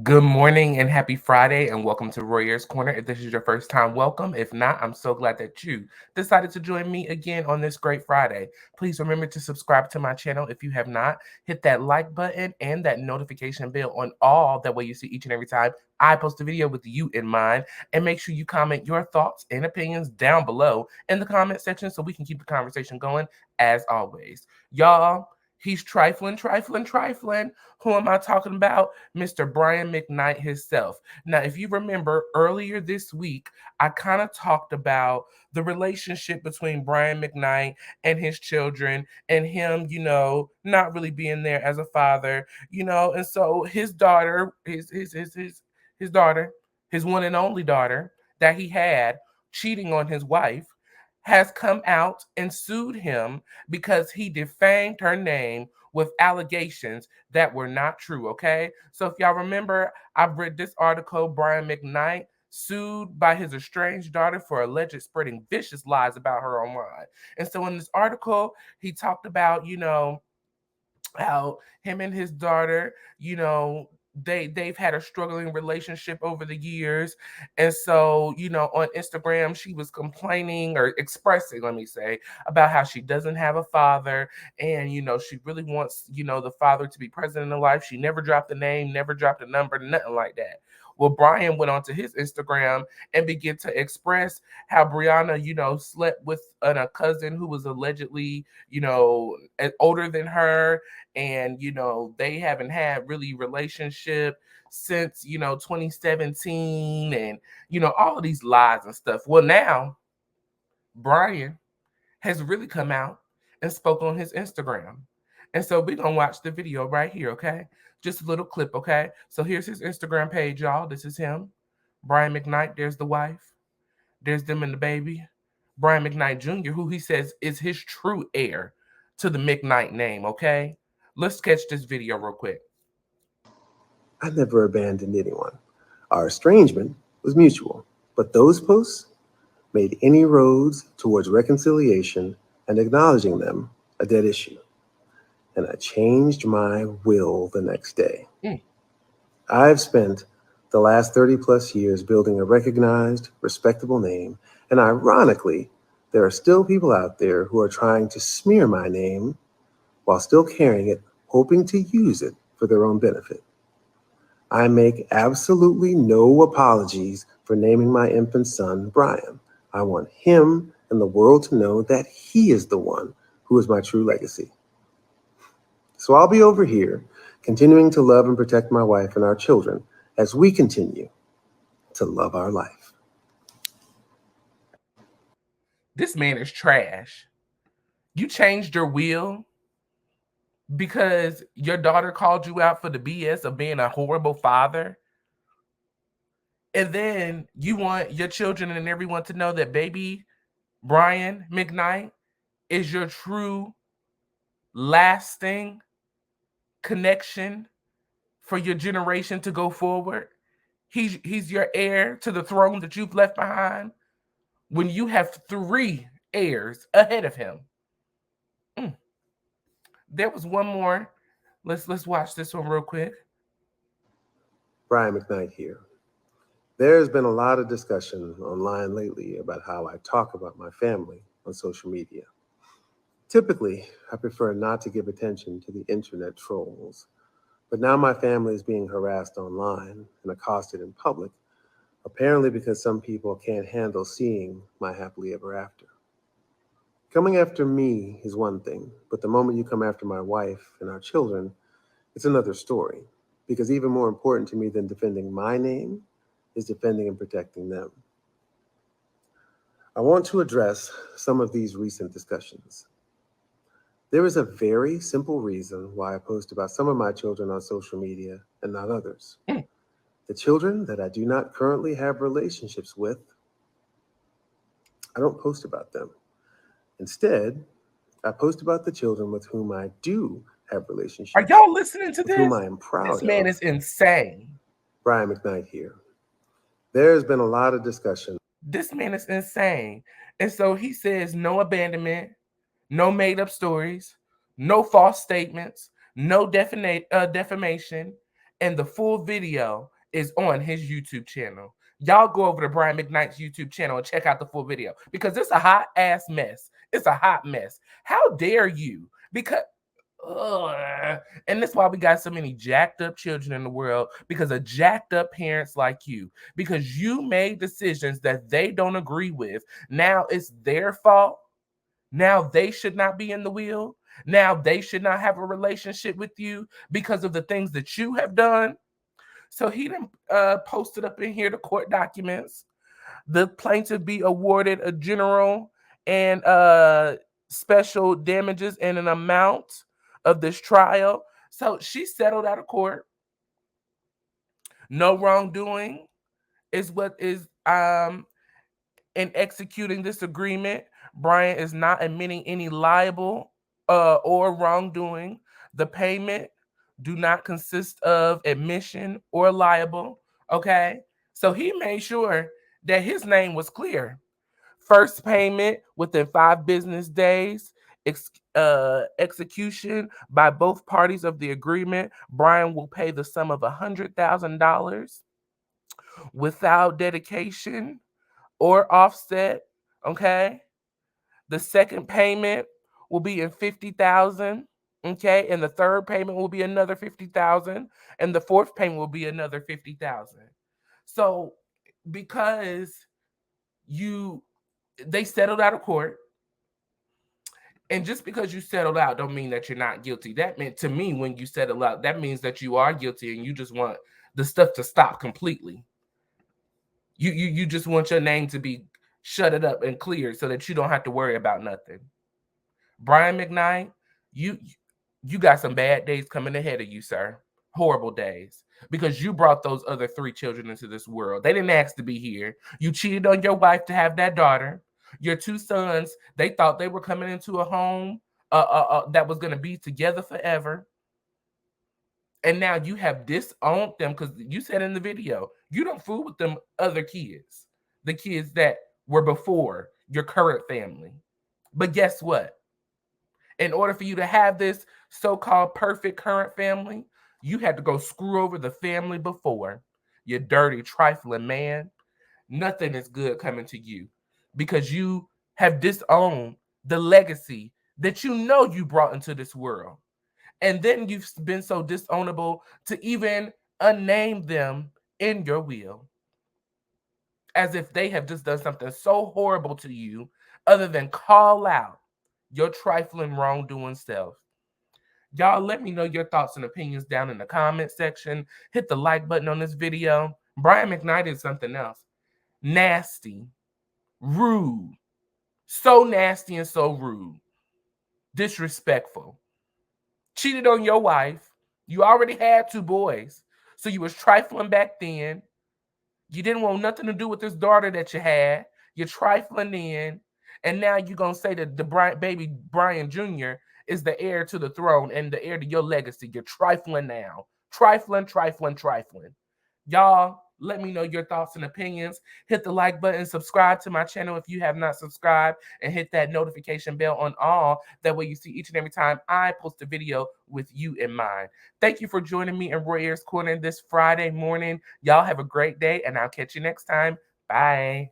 Good morning and happy Friday, and welcome to Royer's Corner. If this is your first time, welcome. If not, I'm so glad that you decided to join me again on this great Friday. Please remember to subscribe to my channel if you have not. Hit that like button and that notification bell on all. That way you see each and every time I post a video with you in mind. And make sure you comment your thoughts and opinions down below in the comment section so we can keep the conversation going as always. Y'all, he's trifling, trifling, trifling. Who am I talking about? Mr. Brian McKnight himself. Now, if you remember earlier this week, I kind of talked about the relationship between Brian McKnight and his children and him, not really being there as a father, and so his daughter, his daughter, his one and only daughter that he had cheating on his wife has come out and sued him because he defamed her name with allegations that were not true. Okay. So if y'all remember, I've read this article, Brian McKnight sued by his estranged daughter for alleged spreading vicious lies about her online. And so in this article, he talked about, how him and his daughter, they've had a struggling relationship over the years. And so, on Instagram, she was complaining or expressing, let me say, about how she doesn't have a father. And, she really wants, the father to be present in her life. She never dropped the name, never dropped a number, nothing like that. Well, Brian went onto his Instagram and began to express how Brianna, slept with a cousin who was allegedly, older than her, and they haven't had really relationship since 2017, and all of these lies and stuff. Well, now Brian has really come out and spoke on his Instagram, and so we're gonna watch the video right here. Okay, just a little clip. Okay, so here's his Instagram page, y'all. This is him, Brian McKnight. There's the wife, there's them and the baby. Brian McKnight Jr., who he says is his true heir to the McKnight name. Okay, let's catch this video real quick. I never abandoned anyone. Our estrangement was mutual, but those posts made any roads towards reconciliation and acknowledging them a dead issue. And I changed my will the next day. Mm. I've spent the last 30 plus years building a recognized, respectable name, and ironically, there are still people out there who are trying to smear my name while still carrying it, hoping to use it for their own benefit. I make absolutely no apologies for naming my infant son Brian. I want him and the world to know that he is the one who is my true legacy. So I'll be over here, continuing to love and protect my wife and our children as we continue to love our life. This man is trash. You changed your will because your daughter called you out for the BS of being a horrible father. And then you want your children and everyone to know that baby Brian McKnight is your true lasting connection for your generation to go forward. He's your heir to the throne that you've left behind when you have three heirs ahead of him. Mm. There was one more. Let's watch this one real quick. Brian McKnight here. There's been a lot of discussion online lately about how I talk about my family on social media. Typically, I prefer not to give attention to the internet trolls, but now my family is being harassed online and accosted in public, apparently because some people can't handle seeing my happily ever after. Coming after me is one thing, but the moment you come after my wife and our children, it's another story. Because even more important to me than defending my name is defending and protecting them. I want to address some of these recent discussions. There is a very simple reason why I post about some of my children on social media and not others. Mm. The children that I do not currently have relationships with, I don't post about them. Instead, I post about the children with whom I do have Are relationships, y'all listening to with whom this? I am This proud man of. is insane. Brian McKnight here. There has been a lot of discussion. This man is insane. And so he says no abandonment, no made up stories, no false statements, no defamation. And the full video is on his YouTube channel. Y'all go over to Brian McKnight's YouTube channel and check out the full video because it's a hot ass mess. It's a hot mess. How dare you? Because and that's why we got so many jacked up children in the world, because of jacked up parents like you, because you made decisions that they don't agree with. Now it's their fault. Now they should not be in the wheel. Now they should not have a relationship with you because of the things that you have done. So he done posted up in here the court documents. The plaintiff be awarded a general and special damages in an amount of this trial. So she settled out of court. No wrongdoing is what is in executing this agreement. Brian is not admitting any liable or wrongdoing. The payment do not consist of admission or liable. Okay, so he made sure that his name was clear. First payment within 5 business days. Execution by both parties of the agreement. Brian will pay the sum of $100,000 without dedication or offset. Okay. The second payment will be in $50,000. Okay, and the third payment will be another $50,000, and the fourth payment will be another $50,000. So, because they settled out of court, and just because you settled out don't mean that you're not guilty. That meant, to me, when you settle out, that means that you are guilty, and you just want the stuff to stop completely. You just want your name to be shutted up and cleared so that you don't have to worry about nothing. Brian McKnight, you got some bad days coming ahead of you, sir. Horrible days. Because you brought those other 3 children into this world. They didn't ask to be here. You cheated on your wife to have that daughter. Your 2 sons, they thought they were coming into a home that was going to be together forever. And now you have disowned them because you said in the video, you don't fool with them other kids. The kids that were before your current family. But guess what? In order for you to have this so-called perfect current family, you had to go screw over the family before. You dirty, trifling man. Nothing is good coming to you because you have disowned the legacy that you know you brought into this world. And then you've been so disownable to even unname them in your will. As if they have just done something so horrible to you other than call out your trifling wrongdoing self. Y'all let me know your thoughts and opinions down in the comment section. Hit the like button on this video. Brian McKnight is something else. Nasty, rude, so nasty and so rude, disrespectful. Cheated on your wife. You already had 2 boys, so you was trifling back then. You didn't want nothing to do with this daughter that you had. You're trifling in. And now you're going to say that the baby Brian Jr. is the heir to the throne and the heir to your legacy. You're trifling now. Trifling. Y'all, let me know your thoughts and opinions. Hit the like button. Subscribe to my channel if you have not subscribed. And hit that notification bell on all. That way you see each and every time I post a video with you in mind. Thank you for joining me in Roy Ayers Corner this Friday morning. Y'all have a great day, and I'll catch you next time. Bye.